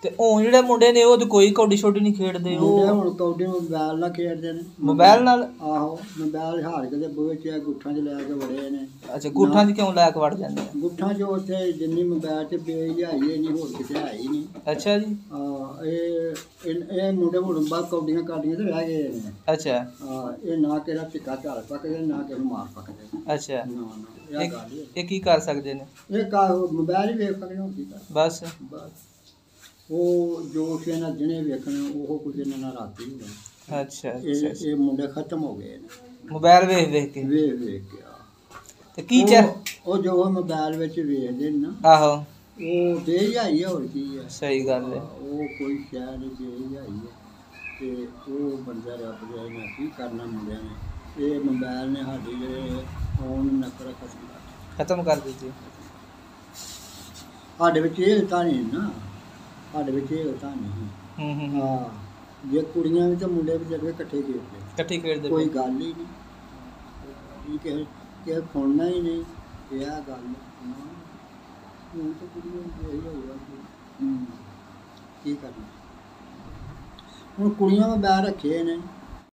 ਤੇ ਹੁਣ ਜਿਹੜੇ ਮੁੰਡੇ ਨੇ ਉਹ ਤੇ ਕੋਈ ਕੌਡੀ ਛੋਡੀ ਨਹੀਂ ਖੇਡਦੇ, ਉਹ ਹੁਣ ਕੌਡੀ ਮੋਬਾਈਲ ਨਾਲ ਖੇਡਦੇ ਨੇ। ਮੋਬਾਈਲ ਨਾਲ? ਆਹੋ, ਮੋਬਾਈਲ ਹਾਰ ਕੇ ਤੇ ਬੂਹੇ 'ਚ ਗੁੱਠਾਂ 'ਚ ਲੈ ਕੇ ਵੜੇ ਨੇ। ਅੱਛਾ, ਗੁੱਠਾਂ 'ਚ ਕਿਉਂ ਲੈ ਕੇ ਵੜ ਜਾਂਦੇ ਆ? ਗੁੱਠਾਂ 'ਚ ਉੱਥੇ ਜਿੰਨੀ ਮੋਬਾਈਲ 'ਚ ਬੇਈ ਲਿਆਈ ਨਹੀਂ, ਹੋਰ ਕਿਤੇ ਹੈ ਹੀ ਨਹੀਂ। ਅੱਛਾ ਜੀ। ਇਹ ਮੁੰਡੇ ਹੁਣ ਬਾਅਦ ਕੌਡੀਆਂ ਕਾਡੀਆਂ ਤੇ ਰਹਿ ਗਏ ਨੇ। ਅੱਛਾ। ਇਹ ਨਾ ਕਿਹੜਾ ਟਿੱਕਾ ਝਾੜ ਪੱਕਦੇ, ਨਾ ਕਿਸੇ ਨੂੰ ਮਾਰ ਪੱਕਦੇ। ਅੱਛਾ, ਨਾ ਇਹ ਕੀ ਕਰ ਸਕਦੇ ਨੇ? ਇਹ ਮੋਬਾਈਲ ਹੀ ਵੇਖ ਸਕਦੇ ਹੁੰਦੀ ਤਾਂ ਬਸ। ਉਹ ਜੋ ਕਿ ਨਾ ਜਿਹਨੇ ਵੇਖਣਾ ਉਹ ਕੁਝ ਇਹਨਾਂ ਨਾਲ ਰਾਤੀ ਹੋਣਾ। ਅੱਛਾ, ਇਹ ਮੁੰਡੇ ਖਤਮ ਹੋ ਗਏ ਨੇ ਮੋਬਾਈਲ ਵੇਖ ਵੇਖ ਕੇ। ਵੇਖ ਕੇ ਤੇ ਕੀ ਚਿਰ ਉਹ ਜੋ ਮੋਬਾਈਲ ਵਿੱਚ ਵੇਖਦੇ ਨੇ ਨਾ, ਆਹੋ, ਉਹ ਦੇ ਜਾਈ ਹੈ, ਹੋਰ ਕੀ ਹੈ। ਸਹੀ ਗੱਲ ਹੈ। ਉਹ ਕੋਈ ਸ਼ਾਇਦ ਨਹੀਂ ਦੇ ਜਾਈ ਹੈ ਤੇ ਉਹ ਬੰਦਾ ਰੱਬ ਦੇ ਨਾਲ ਕੀ ਕਰਨਾ ਮੁੰਡਿਆਂ ਨੇ। ਇਹ ਮੋਬਾਈਲ ਨੇ ਸਾਡੀ ਜਿਹੜੇ ਫੋਨ ਨਕਰ ਖਤਮ ਕਰ ਦਿੱਤੀ। ਸਾਡੇ ਵਿੱਚ ਇਹ ਤਾਂ ਨਹੀਂ ਨਾ, ਸਾਡੇ ਵਿੱਚ ਇਹ ਤਾਂ ਨਹੀਂ। ਹਾਂ, ਜੇ ਕੁੜੀਆਂ ਵੀ ਤਾਂ ਮੁੰਡੇ ਵੀ ਜਿਹੜੇ ਇਕੱਠੇ ਖੇਡਦੇ, ਕੋਈ ਗੱਲ ਹੀ ਨਹੀਂ, ਕਿਸੇ ਸੁਣਨਾ ਹੀ ਨਹੀਂ ਇਹ ਗੱਲ। ਹੁਣ ਤਾਂ ਕੁੜੀਆਂ ਕੀ ਕਰਨਾ, ਹੁਣ ਕੁੜੀਆਂ ਨੂੰ ਬੈਠ ਰੱਖੇ ਨੇ।